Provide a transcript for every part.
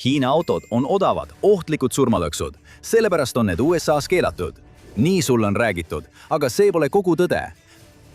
Hiina autod on odavad, ohtlikud surmalõksud, sellepärast on need USA-s keelatud. Nii sul on räägitud, aga see pole kogu tõde.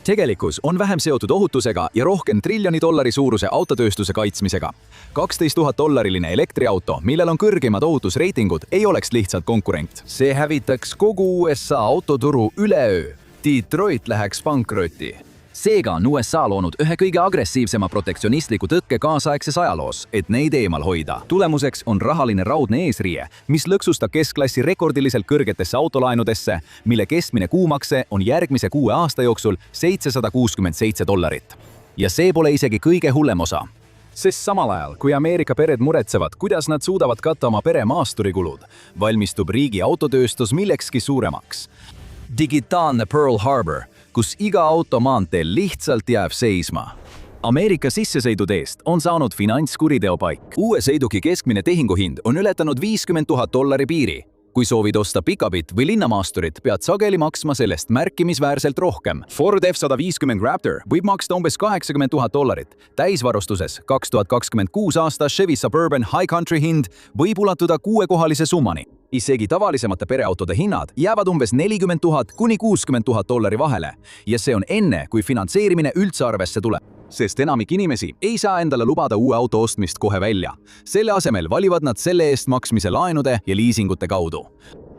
Tegelikkus on vähem seotud ohutusega ja rohkem triljoni dollari suuruse autotööstuse kaitsmisega. $12,000 elektriauto, millel on kõrgemad ohutusreitingud, ei oleks lihtsalt konkurent. See hävitaks kogu USA autoturu üleöö. Detroit läheks pankrotti. Seega on USA loonud ühe kõige agressiivsema protektsionistliku tõkke kaasaegses ajaloos, et neid eemal hoida. Tulemuseks on rahaline raudne eesriie, mis lõksustab keskklassi rekordiliselt kõrgetesse autolaenudesse, mille keskmine kuumakse on järgmise 6 aasta jooksul $767. Ja see pole isegi kõige hullem osa. Sest samal ajal, kui Ameerika pered muretsevad, kuidas nad suudavad katta oma pere maasturikulud, valmistub riigi autotööstus millekski suuremaks. Digitaalne Pearl Harbor, kus iga auto maanteel lihtsalt jääb seisma. Ameerika sissesõidude eest on saanud finantskuriteo paik. Uue sõiduki keskmine tehinguhind on ületanud $50,000 piiri. Kui soovid osta pikabit või linnamaasturit, pead sageli maksma sellest märkimisväärselt rohkem. Ford F-150 Raptor võib maksta umbes $80,000. Täisvarustuses 2026 aasta Chevy Suburban High Country hind võib ulatuda 6-kohalise summani. Isegi tavalisemate pereautode hinnad jäävad umbes $40,000 kuni $60,000 vahele ja see on enne, kui finantseerimine üldse arvesse tuleb. Sest enamik inimesi ei saa endale lubada uue auto ostmist kohe välja. Selle asemel valivad nad selle eest maksmise laenude ja liisingute kaudu.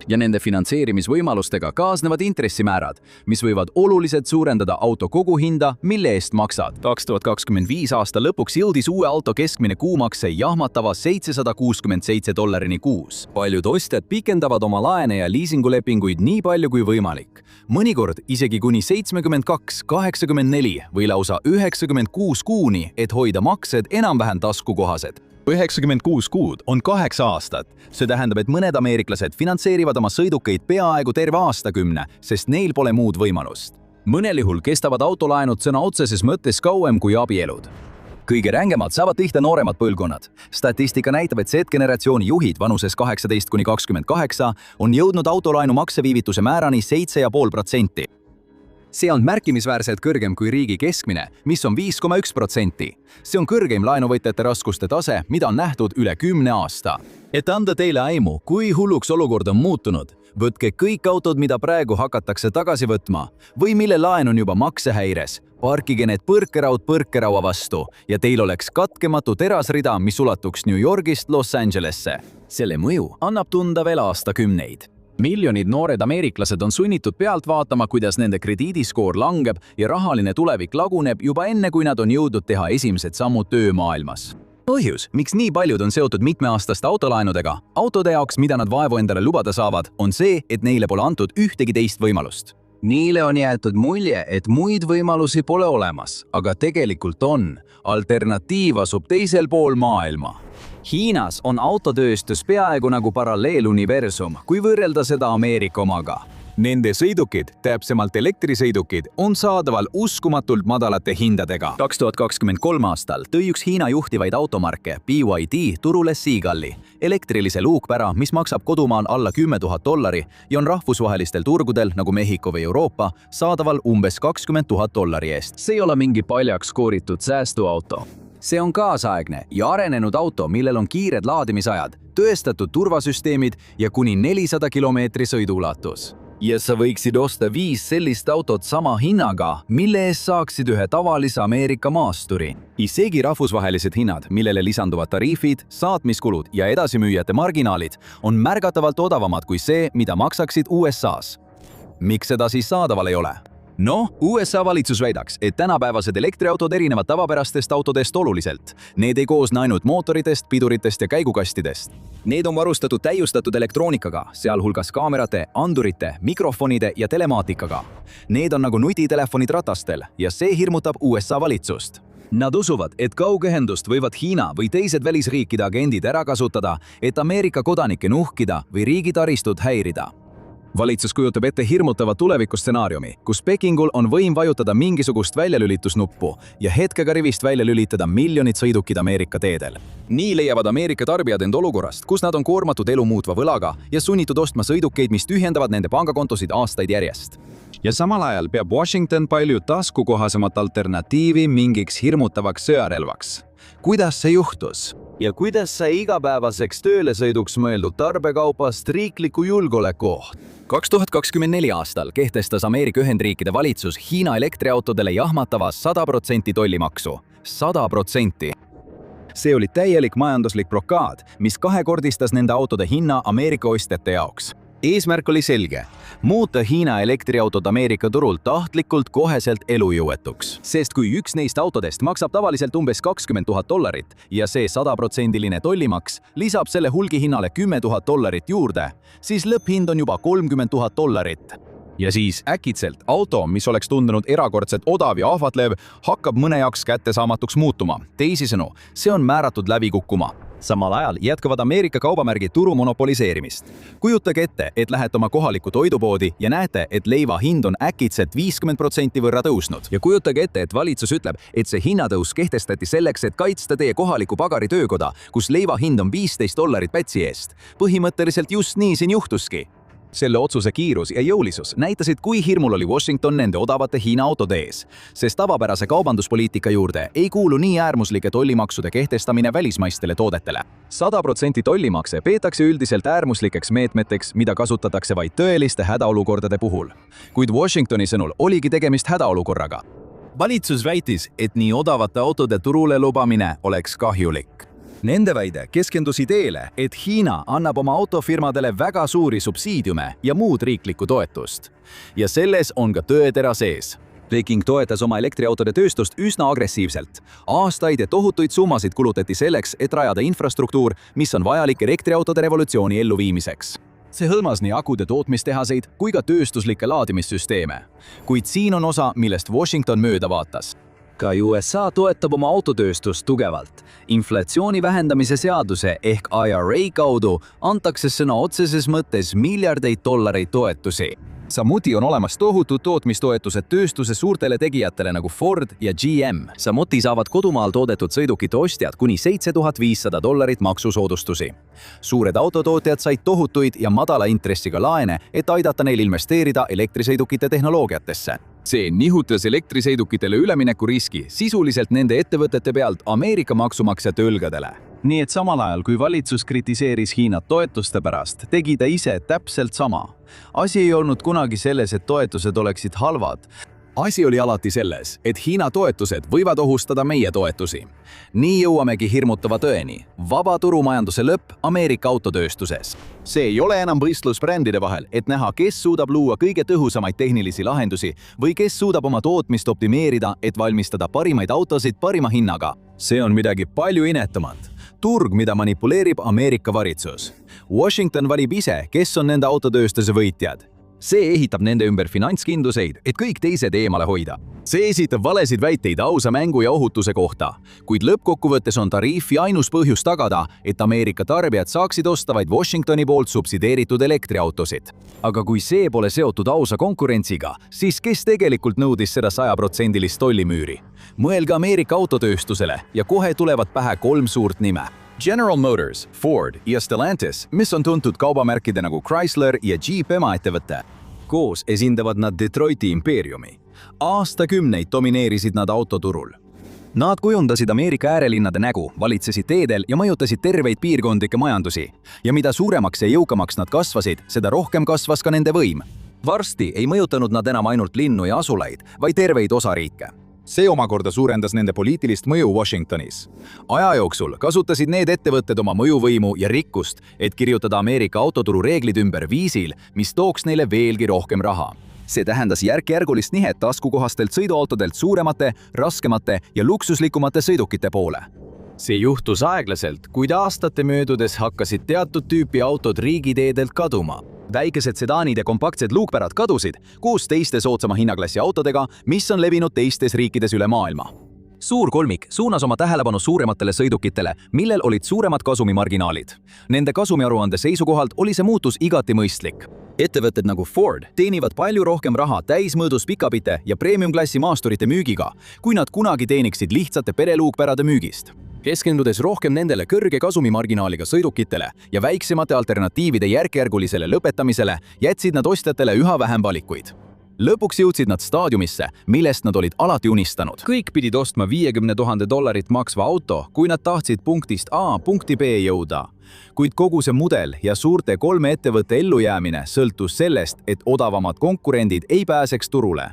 Ja nende finantseerimisvõimalustega kaasnevad intressimäärad, mis võivad oluliselt suurendada auto koguhinda, mille eest maksad. 2025 aasta lõpuks jõudis uue auto keskmine kuumakse jahmatava $767 kuus. Paljud ostjad pikendavad oma laene ja liisingulepinguid nii palju kui võimalik. Mõnikord isegi kuni 72, 84 või lausa 96 kuuni, et hoida maksed enam-vähem taskukohased. 96 kuud on 8 aastat. See tähendab, et mõned ameeriklased finantseerivad oma sõidukeid peaaegu terve aastakümne, sest neil pole muud võimalust. Mõnel juhul kestavad autolaenud sõna otseses mõttes kauem kui abielud. Kõige rängemad saavad tihti nooremad põlvkonnad. Statistika näitab, et Z-generatsiooni juhid vanuses 18 kuni 28 on jõudnud autolaenu makseviivituse määrani 7,5%. See on märkimisväärselt kõrgem kui riigi keskmine, mis on 5,1%. See on kõrgeim laenuvõtjate raskuste tase, mida on nähtud üle 10 aasta. Et anda teile aimu, kui hulluks olukord on muutunud, võtke kõik autod, mida praegu hakatakse tagasi võtma või mille laen on juba maksehäires. Parkige need põrkeraud põrkeraua vastu ja teil oleks katkematu terasrida, mis ulatuks New Yorgist Los Angelesse. Selle mõju annab tunda veel aastakümneid. Miljonid noored ameeriklased on sunnitud pealt vaatama, kuidas nende krediidiskoor langeb ja rahaline tulevik laguneb juba enne, kui nad on jõudnud teha esimesed sammud töömaailmas. Põhjus, miks nii paljud on seotud mitmeaastaste autolaenudega, autode jaoks, mida nad vaevu endale lubada saavad, on see, et neile pole antud ühtegi teist võimalust. Neile on jäetud mulje, et muid võimalusi pole olemas, aga tegelikult on. Alternatiiv asub teisel pool maailma. Hiinas on autotööstus peaaegu nagu paralleeluniversum, kui võrrelda seda Ameerika omaga. Nende sõidukid, täpsemalt elektrisõidukid, on saadaval uskumatult madalate hindadega. 2023 aastal tõi üks Hiina juhtivaid automarke BYD turule Seagalli, elektrilise luukpära, mis maksab kodumaal alla $10,000 ja on rahvusvahelistel turgudel nagu Mehhiko või Euroopa saadaval umbes $20,000 eest. See ei ole mingi paljaks kooritud säästuauto. See on kaasaegne ja arenenud auto, millel on kiired laadimisajad, tõestatud turvasüsteemid ja kuni 400 kilomeetri sõiduulatus. Ja sa võiksid osta 5 sellist autot sama hinnaga, mille eest saaksid ühe tavalise Ameerika maasturi. Isegi rahvusvahelised hinnad, millele lisanduvad tariifid, saatmiskulud ja edasimüüjate marginaalid, on märgatavalt odavamad kui see, mida maksaksid USA-s. Miks seda siis saadaval ei ole? No, USA valitsus väidaks, et tänapäevased elektriautod erinevad tavapärastest autodest oluliselt. Need ei koosne ainult mootoritest, piduritest ja käigukastidest. Need on varustatud täiustatud elektroonikaga, sealhulgas kaamerate, andurite, mikrofonide ja telemaatikaga. Need on nagu nutitelefonid ratastel ja see hirmutab USA valitsust. Nad usuvad, et kaugühendust võivad Hiina või teised välisriikide agendid ära kasutada, et Ameerika kodanikke nuhkida või riigi taristut häirida. Valitsus kujutab ette hirmutava tulevikustsenaariumi, kus Pekingul on võim vajutada mingisugust väljalülitusnuppu ja hetkega rivist välja lülitada miljonid sõidukid Ameerika teedel. Nii leiavad Ameerika tarbijad end olukorrast, kus nad on koormatud elu muutva võlaga ja sunnitud ostma sõidukeid, mis tühjendavad nende pangakontosid aastaid järjest. Ja samal ajal peab Washington palju taskukohasemat alternatiivi mingiks hirmutavaks sõjarelvaks. kuidas see juhtus? Ja kuidas sai igapäevaseks töölesõiduks mõeldud tarbekaupast riikliku julgeoleku oht? 2024 aastal kehtestas Ameerika Ühendriikide valitsus Hiina elektriautodele jahmatava 100% tollimaksu. 100%. See oli täielik majanduslik blokaad, mis kahekordistas nende autode hinna Ameerika ostjate jaoks. Eesmärk oli selge: muuta Hiina elektriautod Ameerika turul tahtlikult koheselt elujõuetuks. Sest kui üks neist autodest maksab tavaliselt umbes $20,000 ja see 100% tollimaks lisab selle hulgihinnale $10,000 juurde, siis lõpphind on juba $30,000. Ja siis äkitselt auto, mis oleks tundunud erakordselt odav ja ahvatlev, hakkab mõne jaoks kättesaamatuks muutuma. Teisisõnu, see on määratud läbi kukkuma. Samal ajal jätkavad Ameerika kaubamärgid turu monopoliseerimist. Kujutage ette, et lähete oma kohalikku toidupoodi ja näete, et leiva hind on äkitselt 50% võrra tõusnud. Ja kujutage ette, et valitsus ütleb, et see hinnatõus kehtestati selleks, et kaitsta teie kohaliku pagari töökoda, kus leiva hind on $15 pätsi eest. Põhimõtteliselt just nii siin juhtuski. Selle otsuse kiirus ja jõulisus näitasid, kui hirmul oli Washington nende odavate Hiina autode ees, sest tavapärase kaubanduspoliitika juurde ei kuulu nii äärmuslike tollimaksude kehtestamine välismaistele toodetele. 100% tollimakse peetakse üldiselt äärmuslikeks meetmeteks, mida kasutatakse vaid tõeliste hädaolukordade puhul. Kuid Washingtoni sõnul oligi tegemist hädaolukorraga. Valitsus väitis, et nii odavate autode turule lubamine oleks kahjulik. Nende väide keskendus ideele, et Hiina annab oma autofirmadele väga suuri subsiidiume ja muud riiklikku toetust. Ja selles on ka tõetera sees. Peking toetas oma elektriautode tööstust üsna agressiivselt. Aastaid ja tohutuid summasid kulutati selleks, et rajada infrastruktuur, mis on vajalik elektriautode revolutsiooni elluviimiseks. See hõlmas nii akude tootmistehaseid kui ka tööstuslikke laadimissüsteeme. Kuid siin on osa, millest Washington mööda vaatas. Ka USA toetab oma autotööstust tugevalt. Inflatsiooni vähendamise seaduse ehk IRA kaudu antakse sõna otseses mõttes miljardeid dollareid toetusi. Samuti on olemas tohutud tootmistoetused tööstuse suurtele tegijatele nagu Ford ja GM. Samuti saavad kodumaal toodetud sõidukite ostjad kuni $7,500 maksusoodustusi. Suured autotootjad said tohutuid ja madala intressiga laene, et aidata neil investeerida elektrisõidukite tehnoloogiatesse. See nihutas elektrisõidukitele ülemineku riski sisuliselt nende ettevõtete pealt Ameerika maksumaksjate õlgadele. Nii et samal ajal, kui valitsus kritiseeris Hiinat toetuste pärast, tegi ta ise täpselt sama. Asi ei olnud kunagi selles, et toetused oleksid halvad. Asi oli alati selles, et Hiina toetused võivad ohustada meie toetusi. Nii jõuamegi hirmutava tõeni. Vaba turumajanduse lõpp Ameerika autotööstuses. See ei ole enam võistlus brändide vahel, et näha, kes suudab luua kõige tõhusamaid tehnilisi lahendusi või kes suudab oma tootmist optimeerida, et valmistada parimaid autosid parima hinnaga. See on midagi palju inetamat. Turg, mida manipuleerib Ameerika valitsus. Washington valib ise, kes on nende autotööstuse võitjad. See ehitab nende ümber finantskindluseid, et kõik teised eemale hoida. See esitab valesid väiteid ausa mängu ja ohutuse kohta, kuid lõppkokkuvõttes on tariifi ainus põhjus tagada, et Ameerika tarbijad saaksid osta vaid Washingtoni poolt subsideeritud elektriautosid. Aga kui see pole seotud ausa konkurentsiga, siis kes tegelikult nõudis seda 100% tollimüüri? Mõelge Ameerika autotööstusele ja kohe tulevad pähe 3 suurt nime. General Motors, Ford ja Stellantis, mis on tuntud kaubamärkide nagu Chrysler ja Jeep emaettevõte. Koos esindavad nad Detroiti impeeriumi. Aastakümneid domineerisid nad autoturul. Nad kujundasid Ameerika äärelinnade nägu, valitsesid teedel ja mõjutasid terveid piirkondlikke majandusi. Ja mida suuremaks ja jõukamaks nad kasvasid, seda rohkem kasvas ka nende võim. Varsti ei mõjutanud nad enam ainult linnu ja asulaid, vaid terveid osariike. See omakorda suurendas nende poliitilist mõju Washingtonis. Aja jooksul kasutasid need ettevõtted oma mõjuvõimu ja rikkust, et kirjutada Ameerika autoturu reeglid ümber viisil, mis tooks neile veelgi rohkem raha. See tähendas järk-järgulist nihet taskukohastelt sõiduautodelt suuremate, raskemate ja luksuslikumate sõidukite poole. See juhtus aeglaselt, kuid aastate möödudes hakkasid teatud tüüpi autod riigiteedelt kaduma. Väikesed sedaanid ja kompaktsed luukpärad kadusid koos teiste soodsama hinnaklassi autodega, mis on levinud teistes riikides üle maailma. Suur kolmik suunas oma tähelepanu suurematele sõidukitele, millel olid suuremad kasumimarginaalid. Nende kasumiaruande seisukohalt oli see muutus igati mõistlik. Ettevõtted nagu Ford teenivad palju rohkem raha täismõõdus pikabite ja premium-klassi maasturite müügiga, kui nad kunagi teeniksid lihtsate pereluukpärade müügist. Keskendudes rohkem nendele kõrge kasumimarginaaliga sõidukitele ja väiksemate alternatiivide järk-järgulisele lõpetamisele, jätsid nad ostjatele üha vähem valikuid. Lõpuks jõudsid nad staadiumisse, millest nad olid alati unistanud. Kõik pidid ostma $50,000 maksva auto, kui nad tahtsid punktist A punkti B jõuda. Kuid kogu see mudel ja suurte 3 ettevõtte ellujäämine sõltus sellest, et odavamad konkurendid ei pääseks turule.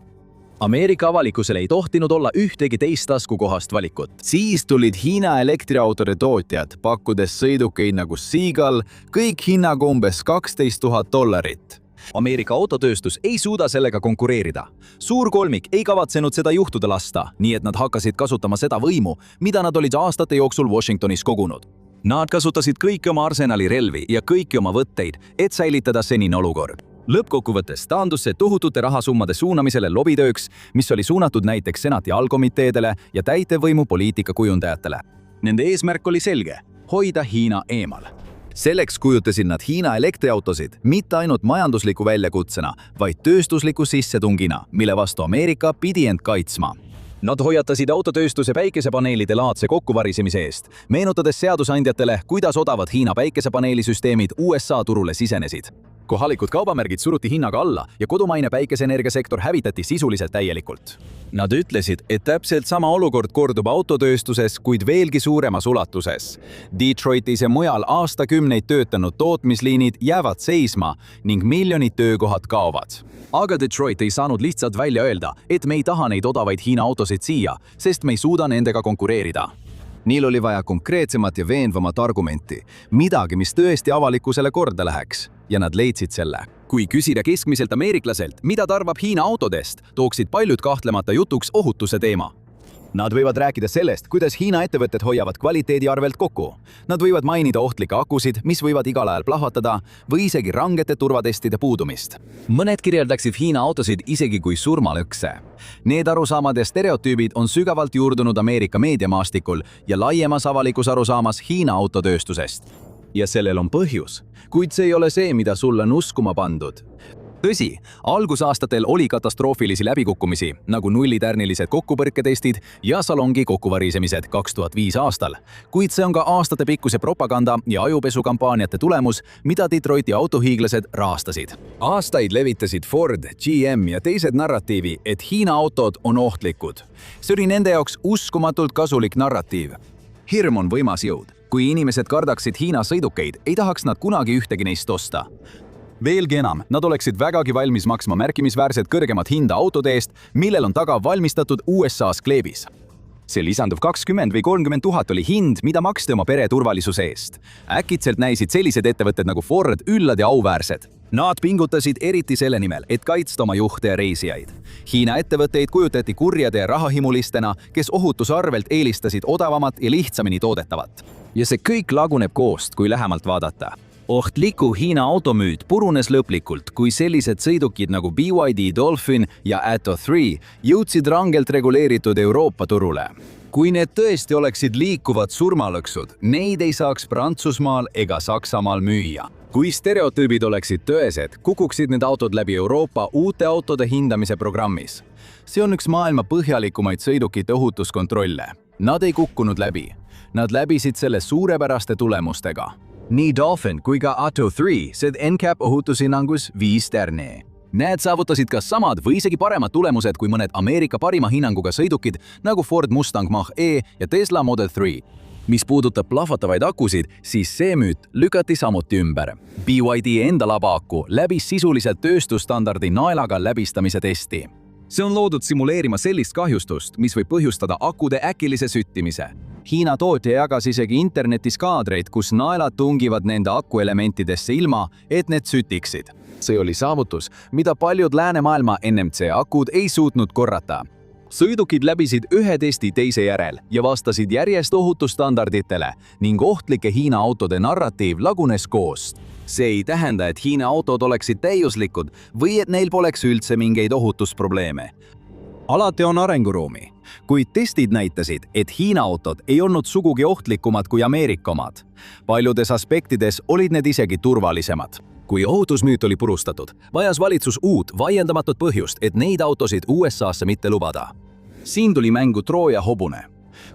Ameerika avalikkusel ei tohtinud olla ühtegi teist taskukohast valikut. Siis tulid Hiina elektriautode tootjad, pakkudes sõidukeid nagu Seagull, kõik hinnaga umbes $12,000. Ameerika autotööstus ei suuda sellega konkureerida. Suur kolmik ei kavatsenud seda juhtuda lasta, nii et nad hakkasid kasutama seda võimu, mida nad olid aastate jooksul Washingtonis kogunud. Nad kasutasid kõiki oma arsenali relvi ja kõiki oma võtteid, et säilitada senine olukord. Lõppkokkuvõttes taandus see tohutute rahasummade suunamisele lobitööks, mis oli suunatud näiteks senati allkomiteedele ja täitevvõimu poliitikakujundajatele. Nende eesmärk oli selge – hoida Hiina eemal. Selleks kujutasid nad Hiina elektriautosid mitte ainult majandusliku väljakutsena, vaid tööstusliku sissetungina, mille vastu Ameerika pidi end kaitsma. Nad hoiatasid autotööstuse päikesepaneelide laadse kokkuvarisemise eest, meenutades seadusandjatele, kuidas odavad Hiina päikesepaneelisüsteemid USA turule sisenesid. Kohalikud kaubamärgid suruti hinnaga alla ja kodumaine päikeseenergiasektor hävitati sisuliselt täielikult. Nad ütlesid, et täpselt sama olukord kordub autotööstuses, kuid veelgi suuremas ulatuses. Detroitis ja mujal aastakümneid töötanud tootmisliinid jäävad seisma ning miljonid töökohad kaovad. Aga Detroit ei saanud lihtsalt välja öelda, et me ei taha neid odavaid Hiina autosid siia, sest me ei suuda nendega konkureerida. Neil oli vaja konkreetsemat ja veenvamat argumenti, midagi, mis tõesti avalikkusele korda läheks. Ja nad leidsid selle. Kui küsida keskmiselt ameeriklaselt, mida ta arvab Hiina autodest, tooksid paljud kahtlemata jutuks ohutuse teema. Nad võivad rääkida sellest, kuidas Hiina ettevõtted hoiavad kvaliteedi arvelt kokku. Nad võivad mainida ohtlikke akusid, mis võivad igal ajal plahvatada, või isegi rangete turvatestide puudumist. Mõned kirjeldaksid Hiina autosid isegi kui surmalõkse. Need arusaamad ja stereotüübid on sügavalt juurdunud Ameerika meediamaastikul ja laiemas avalikus arusaamas Hiina autotööstusest. Ja sellel on põhjus, kuid see ei ole see, mida sulle on uskuma pandud. Tõsi, algusaastatel oli katastroofilisi läbikukkumisi, nagu nullitärnilised kokkupõrketestid ja salongi kokkuvarisemised 2005 aastal, kuid see on ka aastatepikkuse propaganda ja ajupesukampaaniate tulemus, mida Detroiti autohiiglased rahastasid. Aastaid levitasid Ford, GM ja teised narratiivi, et Hiina autod on ohtlikud. See oli nende jaoks uskumatult kasulik narratiiv. Hirm on võimas jõud. Kui inimesed kardaksid Hiina sõidukeid, ei tahaks nad kunagi ühtegi neist osta. Veelgi enam, nad oleksid vägagi valmis maksma märkimisväärselt kõrgemat hinda autode eest, millel on taga valmistatud USA-s kleebis. See lisanduv 20 või 30 000 oli hind, mida maksti oma pere turvalisuse eest. Äkitselt näisid sellised ettevõtted nagu Ford üllad ja auväärsed. Nad pingutasid eriti selle nimel, et kaitsta oma juhte ja reisijaid. Hiina ettevõtteid kujutati kurjade ja rahahimulistena, kes ohutuse arvelt eelistasid odavamat ja lihtsamini toodetavat. Ja see kõik laguneb koost, kui lähemalt vaadata. Ohtliku Hiina automüüd purunes lõplikult, kui sellised sõidukid nagu BYD Dolphin ja Atto 3 jõudsid rangelt reguleeritud Euroopa turule. Kui need tõesti oleksid liikuvad surmalõksud, neid ei saaks Prantsusmaal ega Saksamaal müüa. Kui stereotüübid oleksid tõesed, kukuksid need autod läbi Euroopa uute autode hindamise programmis. See on üks maailma põhjalikumaid sõidukite ohutuskontrolle. Nad ei kukkunud läbi. Nad läbisid selle suurepäraste tulemustega. Nii Dolphin kui ka Atto 3 said NCAP ohutushinnangus 5 tärni. Need saavutasid ka samad või isegi paremad tulemused kui mõned Ameerika parima hinnanguga sõidukid nagu Ford Mustang Mach-E ja Tesla Model 3. Mis puudutab plahvatavaid akusid, siis see müüt lükati samuti ümber. BYD enda labaaku läbis sisuliselt tööstusstandardi naelaga läbistamise testi. See on loodud simuleerima sellist kahjustust, mis võib põhjustada akude äkilise süttimise. Hiina tootja jagas isegi internetis kaadreid, kus naelad tungivad nende akuelementidesse ilma, et need sütiksid. See oli saavutus, mida paljud läänemaailma NMC akud ei suutnud korrata. Sõidukid läbisid ühe testi teise järel ja vastasid järjest ohutusstandarditele ning ohtlike Hiina autode narratiiv lagunes koost. See ei tähenda, et Hiina autod oleksid täiuslikud või et neil poleks üldse mingeid ohutusprobleeme. Alati on arenguruumi, kuid testid näitasid, et Hiina autod ei olnud sugugi ohtlikumad kui Ameerika omad. Paljudes aspektides olid need isegi turvalisemad. Kui ohutusmüüt oli purustatud, vajas valitsus uut vaiendamatut põhjust, et neid autosid USA-sse mitte lubada. Siin tuli mängu Trooja hobune.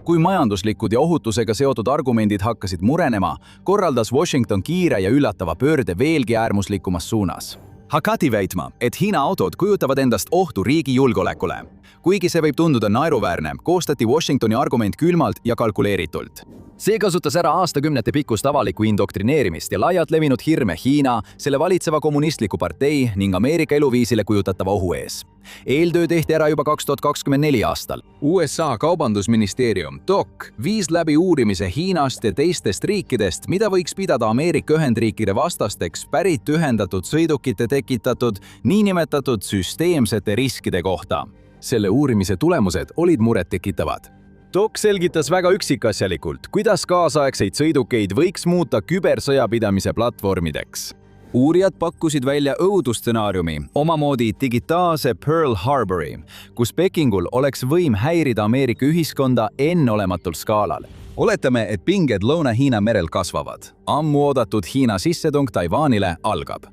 Kui majanduslikud ja ohutusega seotud argumendid hakkasid murenema, korraldas Washington kiire ja üllatava pöörde veelgi äärmuslikumas suunas. hakati väitma, et Hiina autod kujutavad endast ohtu riigi julgeolekule. Kuigi see võib tunduda naeruväärne, koostati Washingtoni argument külmalt ja kalkuleeritult. See kasutas ära aastakümnete pikkust avalikku indoktrineerimist ja laialt levinud hirme Hiina, selle valitseva kommunistliku partei ning Ameerika eluviisile kujutatava ohu ees. Eeltöö tehti ära juba 2024 aastal. USA kaubandusministeerium DOC viis läbi uurimise Hiinast ja teistest riikidest, mida võiks pidada Ameerika Ühendriikide vastasteks pärit ühendatud sõidukite tekitatud niinimetatud süsteemsete riskide kohta. Selle uurimise tulemused olid murettekitavad. DOC selgitas väga üksikasjalikult, kuidas kaasaegseid sõidukeid võiks muuta kübersõjapidamise platvormideks. Uurijad pakkusid välja õudustsenaariumi, omamoodi digitaalse Pearl Harbori, kus Pekingul oleks võim häirida Ameerika ühiskonda enneolematul skaalal. Oletame, et pinged Lõuna-Hiina merel kasvavad. Ammu oodatud Hiina sissetung Taiwanile algab.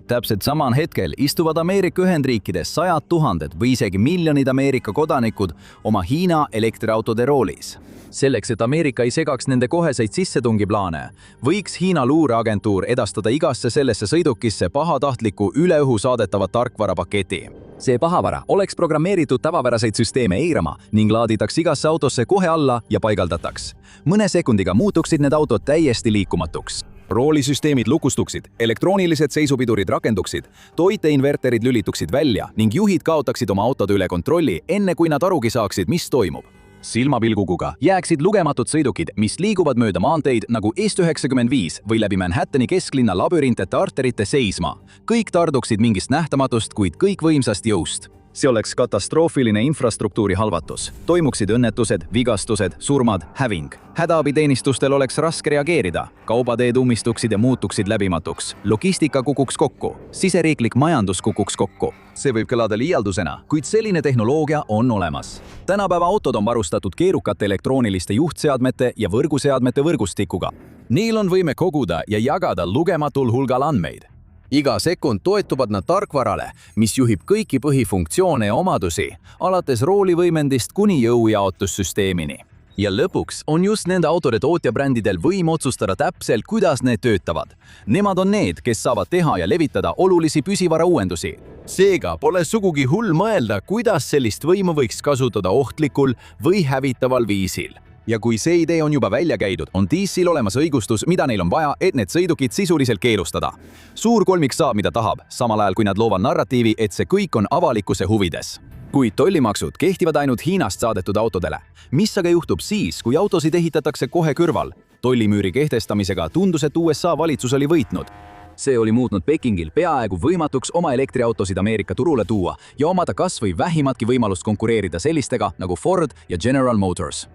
Täpselt samal hetkel istuvad Ameerika Ühendriikides sajad tuhanded või isegi miljonid Ameerika kodanikud oma Hiina elektriautode roolis. Selleks, et Ameerika ei segaks nende koheseid sissetungiplaane, võiks Hiina luureagentuur edastada igasse sellesse sõidukisse pahatahtliku üle õhu saadetava tarkvarapaketi. See pahavara oleks programmeeritud tavapäraseid süsteeme eirama ning laaditaks igasse autosse kohe alla ja paigaldataks. Mõne sekundiga muutuksid need autod täiesti liikumatuks. Roolisüsteemid lukustuksid, elektroonilised seisupidurid rakenduksid, toiteinverterid lülituksid välja ning juhid kaotaksid oma autode üle kontrolli, enne kui nad arugi saaksid, mis toimub. Silmapilguga jääksid lugematud sõidukid, mis liiguvad mööda maanteid nagu S95 või läbi Manhattani kesklinna labürintete arterite seisma. Kõik tarduksid mingist nähtamatust, kuid kõik võimsast jõust. See oleks katastroofiline infrastruktuuri halvatus. Toimuksid õnnetused, vigastused, surmad, häving. Hädaabiteenistustel oleks raske reageerida. Kaubateed ummistuksid ja muutuksid läbimatuks. Logistika kukuks kokku. Siseriiklik majandus kukuks kokku. See võib kõlada liialdusena, kuid selline tehnoloogia on olemas. Tänapäeva autod on varustatud keerukate elektrooniliste juhtseadmete ja võrguseadmete võrgustikuga. Neil on võime koguda ja jagada lugematul hulgal andmeid. Iga sekund toetuvad nad tarkvarale, mis juhib kõiki põhifunktsioone ja omadusi, alates roolivõimendist kuni jõujaotussüsteemini. Ja lõpuks on just nende autode tootjabrändidel võim otsustada täpselt, kuidas need töötavad. Nemad on need, kes saavad teha ja levitada olulisi püsivara uuendusi. Seega pole sugugi hull mõelda, kuidas sellist võimu võiks kasutada ohtlikul või hävitaval viisil. Ja kui see idee on juba välja käidud, on DIS-il olemas õigustus, mida neil on vaja, et need sõidukid sisuliselt keelustada. Suur kolmik saab, mida tahab, samal ajal kui nad loovad narratiivi, et see kõik on avalikkuse huvides. Kuid tollimaksud kehtivad ainult Hiinast saadetud autodele. Mis aga juhtub siis, kui autosid ehitatakse kohe kõrval? Tollimüüri kehtestamisega tundus, et USA valitsus oli võitnud. See oli muutnud Pekingil peaaegu võimatuks oma elektriautosid Ameerika turule tuua ja omada kas või vähimatki võimalust konkureerida sellistega nagu Ford ja General Motors.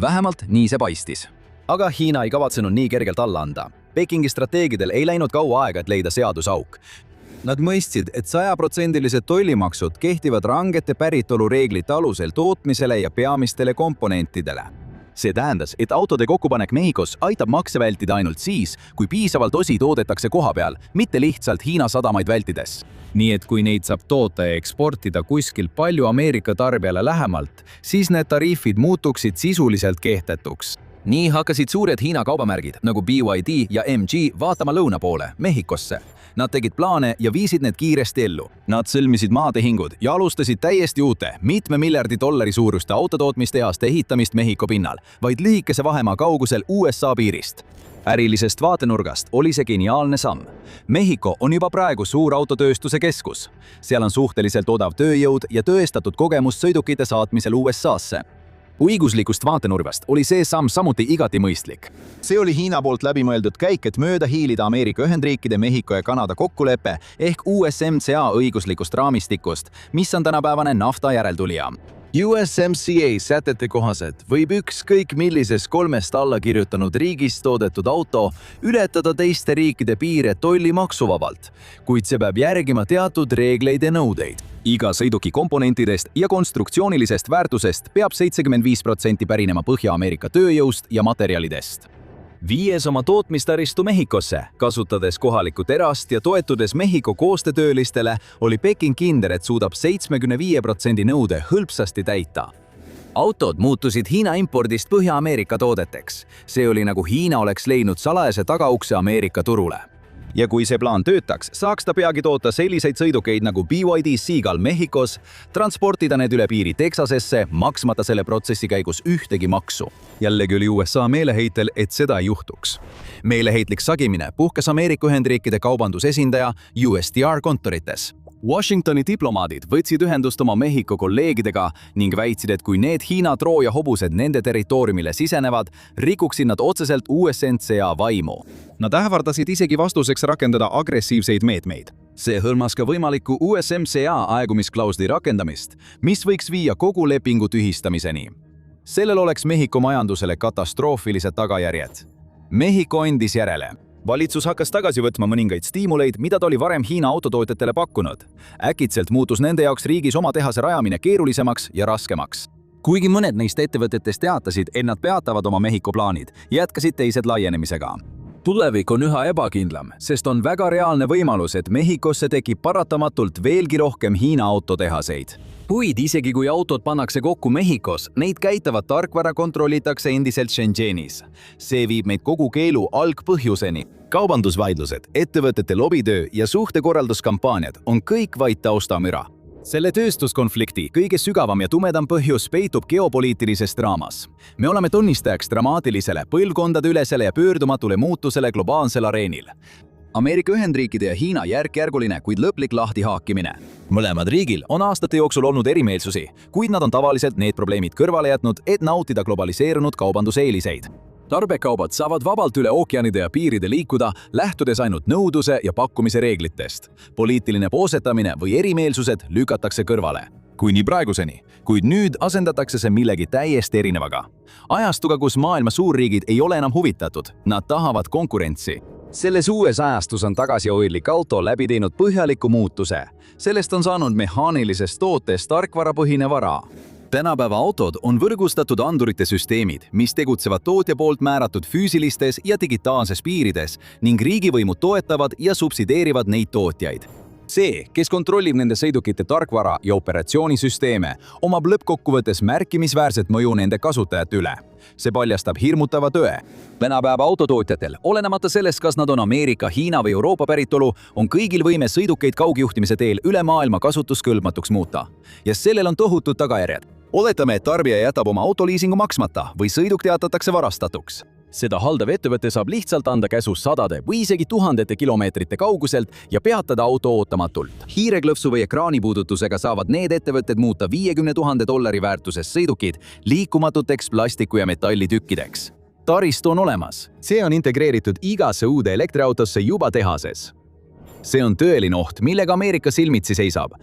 Vähemalt nii see paistis. Aga Hiina ei kavatsenud nii kergelt alla anda. Pekingi strateegidel ei läinud kaua aega, et leida seadusauk. Nad mõistsid, et 100% tollimaksud kehtivad rangete päritolureeglite alusel tootmisele ja peamistele komponentidele. See tähendas, et autode kokkupanek Mehhikos aitab makse vältida ainult siis, kui piisavalt osi toodetakse kohapeal, mitte lihtsalt Hiina sadamaid vältides. Nii et kui neid saab toota ja eksportida kuskil palju Ameerika tarbijale lähemalt, siis need tariifid muutuksid sisuliselt kehtetuks. Nii hakkasid suured Hiina kaubamärgid nagu BYD ja MG vaatama lõuna poole, Mehhikosse. Nad tegid plaane ja viisid need kiiresti ellu. Nad sõlmisid maatehingud ja alustasid täiesti uute, mitme miljardi dollari suuruste autotootmistehaste ehitamist Mehhiko pinnal, vaid lühikese vahemaa kaugusel USA piirist. Ärilisest vaatenurgast oli see geniaalne samm. Mehhiko on juba praegu suur autotööstuse keskus. Seal on suhteliselt odav tööjõud ja tõestatud kogemus sõidukite saatmisel USA-sse. Õiguslikust vaatenurgast oli see samm samuti igati mõistlik. See oli Hiina poolt läbimõeldud käik, et mööda hiilida Ameerika Ühendriikide, Mehhiko ja Kanada kokkuleppe ehk USMCA õiguslikust raamistikust, mis on tänapäevane NAFTA järeltulija. USMCA sätete kohaselt võib ükskõik millises kolmest alla kirjutanud riigist toodetud auto ületada teiste riikide piire tollimaksuvabalt, kuid see peab järgima teatud reegleid ja nõudeid. Iga sõiduki komponentidest ja konstruktsioonilisest väärtusest peab 75% pärinema Põhja-Ameerika tööjõust ja materjalidest. Viies oma tootmistaristu Mehhikosse, kasutades kohalikku terast ja toetudes Mehhiko koostöötöölistele, oli Peking kindel, et suudab 75% nõude hõlpsasti täita. Autod muutusid Hiina impordist Põhja-Ameerika toodeteks. See oli nagu Hiina oleks leidnud salajase tagaukse Ameerika turule. ja kui see plaan töötaks, saaks ta peagi toota selliseid sõidukeid nagu BYD Seagull Mehhikos, transportida need üle piiri Texasesse, maksmata selle protsessi käigus ühtegi maksu. Jällegi oli USA meeleheitel, et seda ei juhtuks. Meeleheitlik sagimine puhkes Ameerika Ühendriikide kaubandusesindaja USTR kontorites. Washingtoni diplomaadid võtsid ühendust oma Mehhiko kolleegidega ning väitsid, et kui need Hiina Trooja hobused nende territooriumile sisenevad, rikuksid nad otseselt USMCA vaimu. Nad ähvardasid isegi vastuseks rakendada agressiivseid meetmeid. See hõlmas ka võimaliku USMCA aegumisklausli rakendamist, mis võiks viia kogu lepingu tühistamiseni. Sellel oleks Mehhiko majandusele katastroofilised tagajärjed. Mehhiko andis järele. Valitsus hakkas tagasi võtma mõningaid stiimuleid, mida ta oli varem Hiina autotootjatele pakkunud. Äkitselt muutus nende jaoks riigis oma tehase rajamine keerulisemaks ja raskemaks. Kuigi mõned neist ettevõtetest teatasid, et nad peatavad oma Mehhiko plaanid, jätkasid teised laienemisega. Tulevik on üha ebakindlam, sest on väga reaalne võimalus, et Mehhikosse tekib paratamatult veelgi rohkem Hiina autotehaseid. Kuid isegi kui autod pannakse kokku Mehhikos, neid käitavat tarkvara kontrollitakse endiselt Shenzhenis. See viib meid kogu keelu algpõhjuseni. Kaubandusvaidlused, ettevõtete lobitöö ja suhtekorralduskampaaniad on kõik vaid taustamüra. Selle tööstuskonflikti kõige sügavam ja tumedam põhjus peitub geopoliitilises draamas. Me oleme tunnistajaks dramaatilisele, põlvkondadeülesele ja pöördumatule muutusele globaalsel areenil. Ameerika Ühendriikide ja Hiina järk-järguline, kuid lõplik lahtihaakimine. Mõlemad riigil on aastate jooksul olnud erimeelsusi, kuid nad on tavaliselt need probleemid kõrvale jätnud, et nautida globaliseerunud kaubanduseeliseid. Tarbekaubad saavad vabalt üle ookeanide ja piiride liikuda, lähtudes ainult nõudluse ja pakkumise reeglitest. Poliitiline poosetamine või erimeelsused lükatakse kõrvale. Kui nii praeguseni, kuid nüüd asendatakse see millegi täiesti erinevaga. Ajastuga, kus maailma suurriigid ei ole enam huvitatud, nad tahavad konkurentsi. Selles uues ajastus on tagasihoidlik auto läbi teinud põhjaliku muutuse. Sellest on saanud mehaanilisest tootest tarkvarapõhine vara. Tänapäeva autod on võrgustatud andurite süsteemid, mis tegutsevad tootja poolt määratud füüsilistes ja digitaalses piirides ning riigivõimud toetavad ja subsideerivad neid tootjaid. See, kes kontrollib nende sõidukite tarkvara ja operatsioonisüsteeme, omab lõppkokkuvõttes märkimisväärset mõju nende kasutajate üle. See paljastab hirmutava tõe. Tänapäeva autotootjatel, olenemata sellest, kas nad on Ameerika, Hiina või Euroopa päritolu, on kõigil võime sõidukeid kaugjuhtimise teel üle maailma kasutuskõlbmatuks muuta. Ja sellel on tohutud tagajärjed. Oletame, et tarbija jätab oma autoliisingu maksmata või sõiduk teatatakse varastatuks. Seda haldav ettevõte saab lihtsalt anda käsu sadade või isegi tuhandete kilomeetrite kauguselt ja peatada auto ootamatult. Hiireklõpsu või ekraanipuudutusega saavad need ettevõtted muuta $50 000 väärtuses sõidukid liikumatuteks plastiku- ja metallitükkideks. Taristu on olemas. See on integreeritud igasse uude elektriautosse juba tehases. See on tõeline oht, millega Ameerika silmitsi seisab.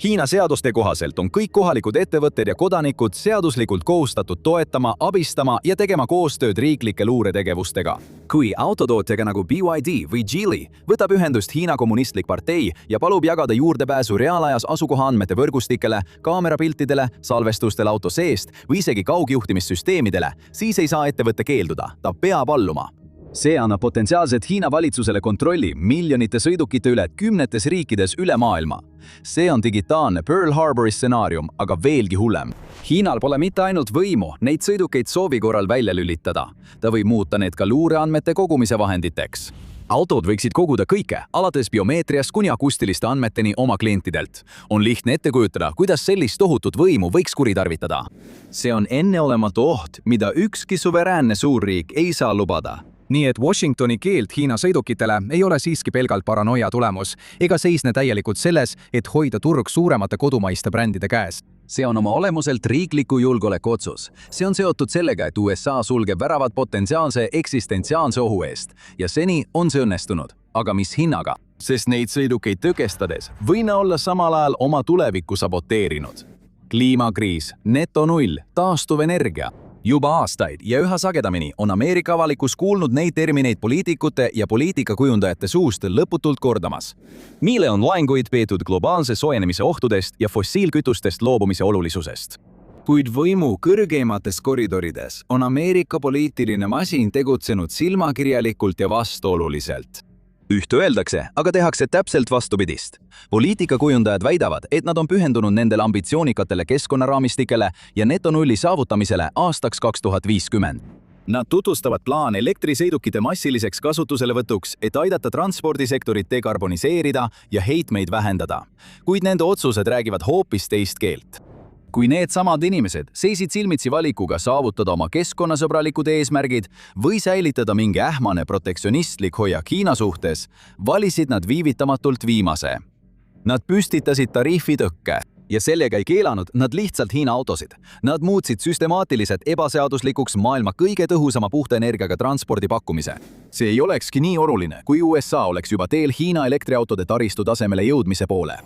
Hiina seaduste kohaselt on kõik kohalikud ettevõtted ja kodanikud seaduslikult kohustatud toetama, abistama ja tegema koostööd riiklike luuretegevustega. Kui autotootjaga nagu BYD või Geely võtab ühendust Hiina kommunistlik partei ja palub jagada juurdepääsu reaalajas asukohaandmete võrgustikele, kaamerapiltidele, salvestustele auto seest või isegi kaugjuhtimissüsteemidele, siis ei saa ettevõte keelduda, ta peab alluma. See annab potentsiaalselt Hiina valitsusele kontrolli miljonite sõidukite üle 10 riikides üle maailma. See on digitaalne Pearl Harbori stsenaarium, aga veelgi hullem. Hiinal pole mitte ainult võimu neid sõidukeid soovi korral välja lülitada. Ta võib muuta need ka luureandmete kogumise vahenditeks. Autod võiksid koguda kõike, alates biomeetriast kuni akustiliste andmeteni oma klientidelt. On lihtne ette kujutada, kuidas sellist tohutut võimu võiks kuritarvitada. See on enneolematu oht, mida ükski suveräänne suurriik ei saa lubada. Nii et Washingtoni keeld Hiina sõidukitele ei ole siiski pelgalt paranoia tulemus ega seisne täielikult selles, et hoida turg suuremate kodumaiste brändide käes. See on oma olemuselt riikliku julgeoleku otsus. See on seotud sellega, et USA sulgeb väravad potentsiaalse eksistentsiaalse ohu eest ja seni on see õnnestunud. Aga mis hinnaga? Sest neid sõidukeid tõkestades võina olla samal ajal oma tulevikku saboteerinud. Kliimakriis, netonull, taastuvenergia. Juba aastaid ja üha sagedamini on Ameerika avalikkus kuulnud neid termineid poliitikute ja poliitikakujundajate suust lõputult kordamas. Meile on laenguid peetud globaalse soojenemise ohtudest ja fossiilkütustest loobumise olulisusest. Kuid võimu kõrgeimates koridorides on Ameerika poliitiline masin tegutsenud silmakirjalikult ja vastuoluliselt. Üht öeldakse, aga tehakse täpselt vastupidist. Poliitikakujundajad väidavad, et nad on pühendunud nendele ambitsioonikatele keskkonnaraamistikele ja netonulli saavutamisele aastaks 2050. Nad tutvustavad plaane elektrisõidukite massiliseks kasutuselevõtuks, et aidata transpordisektorit dekarboniseerida ja heitmeid vähendada. Kuid nende otsused räägivad hoopis teist keelt. Kui needsamad inimesed seisid silmitsi valikuga saavutada oma keskkonnasõbralikud eesmärgid või säilitada mingi ähmane protektsionistlik hoiak Hiina suhtes, valisid nad viivitamatult viimase. Nad püstitasid tariifitõkke ja sellega ei keelanud nad lihtsalt Hiina autosid. Nad muutsid süstemaatiliselt ebaseaduslikuks maailma kõige tõhusama puhta energiaga transpordi pakkumise. See ei olekski nii oluline, kui USA oleks juba teel Hiina elektriautode taristu tasemele jõudmise poole.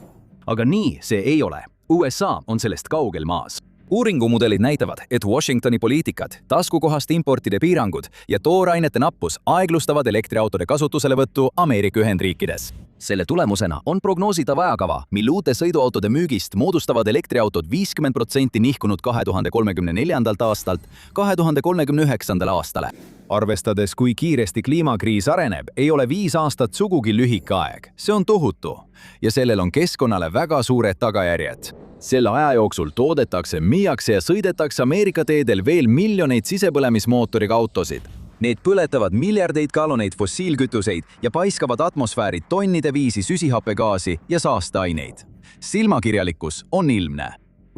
Aga nii see ei ole. USA on sellest kaugel maas. Uuringumudelid näitavad, et Washingtoni poliitikad, taskukohast importide piirangud ja toorainete nappus aeglustavad elektriautode kasutuselevõttu Ameerika Ühendriikides. Selle tulemusena on prognoositav ajakava, mil uute sõiduautode müügist moodustavad elektriautod 50% nihkunud 2034. aastalt 2039. aastale. Arvestades, kui kiiresti kliimakriis areneb, ei ole 5 aastat sugugi lühike aeg. See on tohutu ja sellel on keskkonnale väga suured tagajärjed. Selle aja jooksul toodetakse, müüakse ja sõidetakse Ameerika teedel veel miljoneid sisepõlemismootoriga autosid. Need põletavad miljardeid galloneid fossiilkütuseid ja paiskavad atmosfääri tonnide viisi süsihappegaasi ja saasteaineid. Silmakirjalikkus on ilmne.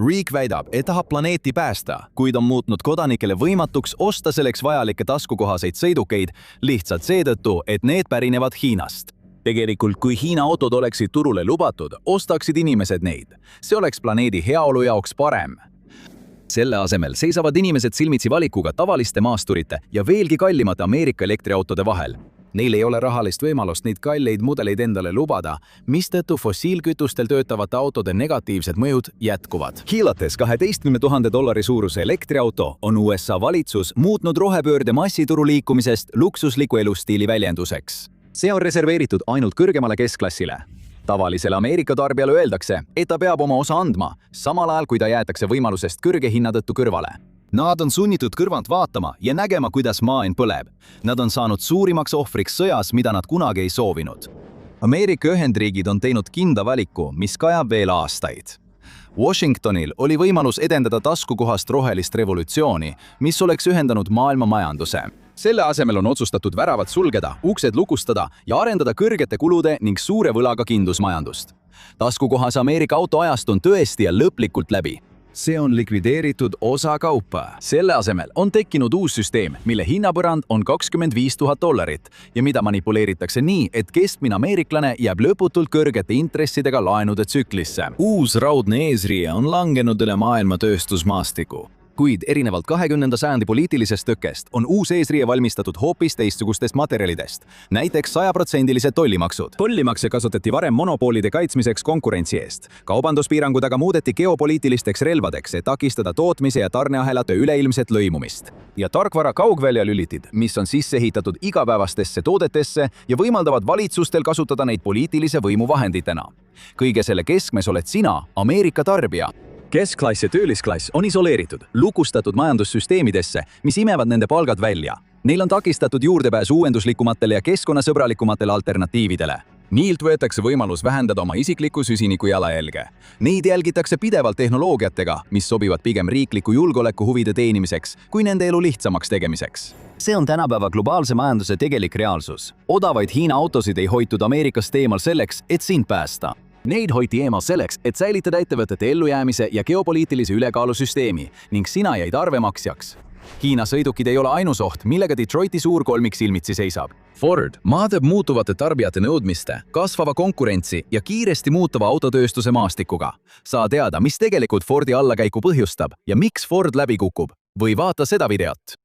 Riik väidab, et tahab planeeti päästa, kuid on muutnud kodanikele võimatuks osta selleks vajalikke taskukohaseid sõidukeid lihtsalt seetõttu, et need pärinevad Hiinast. Tegelikult, kui Hiina autod oleksid turule lubatud, ostaksid inimesed neid. See oleks planeedi heaolu jaoks parem. Selle asemel seisavad inimesed silmitsi valikuga tavaliste maasturite ja veelgi kallimate Ameerika elektriautode vahel. Neil ei ole rahalist võimalust neid kalleid mudeleid endale lubada, mistõttu fossiilkütustel töötavate autode negatiivsed mõjud jätkuvad. Hiilates $12 000 suuruse elektriauto on USA valitsus muutnud rohepöörde massituru liikumisest luksusliku elustiili väljenduseks. See on reserveeritud ainult kõrgemale keskklassile. Tavalisele Ameerika tarbijale öeldakse, et ta peab oma osa andma, samal ajal kui ta jäetakse võimalusest kõrge hinna tõttu kõrvale. Nad on sunnitud kõrvalt vaatama ja nägema, kuidas maailm põleb. Nad on saanud suurimaks ohvriks sõjas, mida nad kunagi ei soovinud. Ameerika Ühendriigid on teinud kinda valiku, mis kajab veel aastaid. Washingtonil oli võimalus edendada taskukohast rohelist revolutsiooni, mis oleks ühendanud maailma majanduse. Selle asemel on otsustatud väravad sulgeda, uksed lukustada ja arendada kõrgete kulude ning suure võlaga kindlusmajandust. Taskukohas Ameerika autoajast on tõesti ja lõplikult läbi. See on likvideeritud osakaupa. Selle asemel on tekkinud uus süsteem, mille hinnapõrand on $25 000 ja mida manipuleeritakse nii, et keskmine ameeriklane jääb lõputult kõrgete intressidega laenude tsüklisse. Uus raudne eesriie on langenud üle maailma tööstusmaastiku. Kuid erinevalt 20. sajandi poliitilisest tõkkest on uus eesriie valmistatud hoopis teistsugustest materjalidest, näiteks 100% tollimaksud. Tollimakse kasutati varem monopoolide kaitsmiseks konkurentsi eest. Kaubanduspiirangud aga muudeti geopoliitilisteks relvadeks, et takistada tootmise ja tarneahelate üleilmset lõimumist. Ja tarkvara kaugväljalülitid, mis on sisse ehitatud igapäevastesse toodetesse ja võimaldavad valitsustel kasutada neid poliitilise võimu vahenditena. Kõige selle keskmes oled sina, Ameerika tarbija. Keskklass ja töölisklass on isoleeritud, lukustatud majandussüsteemidesse, mis imevad nende palgad välja. Neil on takistatud juurdepääs uuenduslikumatele ja keskkonnasõbralikumatele alternatiividele. Niilt võetakse võimalus vähendada oma isikliku süsiniku jalajälge. Neid jälgitakse pidevalt tehnoloogiatega, mis sobivad pigem riikliku julgeoleku huvide teenimiseks, kui nende elu lihtsamaks tegemiseks. See on tänapäeva globaalse majanduse tegelik reaalsus. Odavaid Hiina autosid ei hoitud Ameerikast eemal selleks, et sind päästa. Neid hoiti eemal selleks, et säilitada ettevõtete ellujäämise ja geopoliitilise ülekaalusüsteemi ning sina jäid arvemaksjaks. Hiina sõidukid ei ole ainus oht, millega Detroiti suur kolmik silmitsi seisab. Ford maadleb muutuvate tarbijate nõudmiste, kasvava konkurentsi ja kiiresti muutuva autotööstuse maastikuga. Saa teada, mis tegelikult Fordi allakäiku põhjustab ja miks Ford läbi kukub. Või vaata seda videot.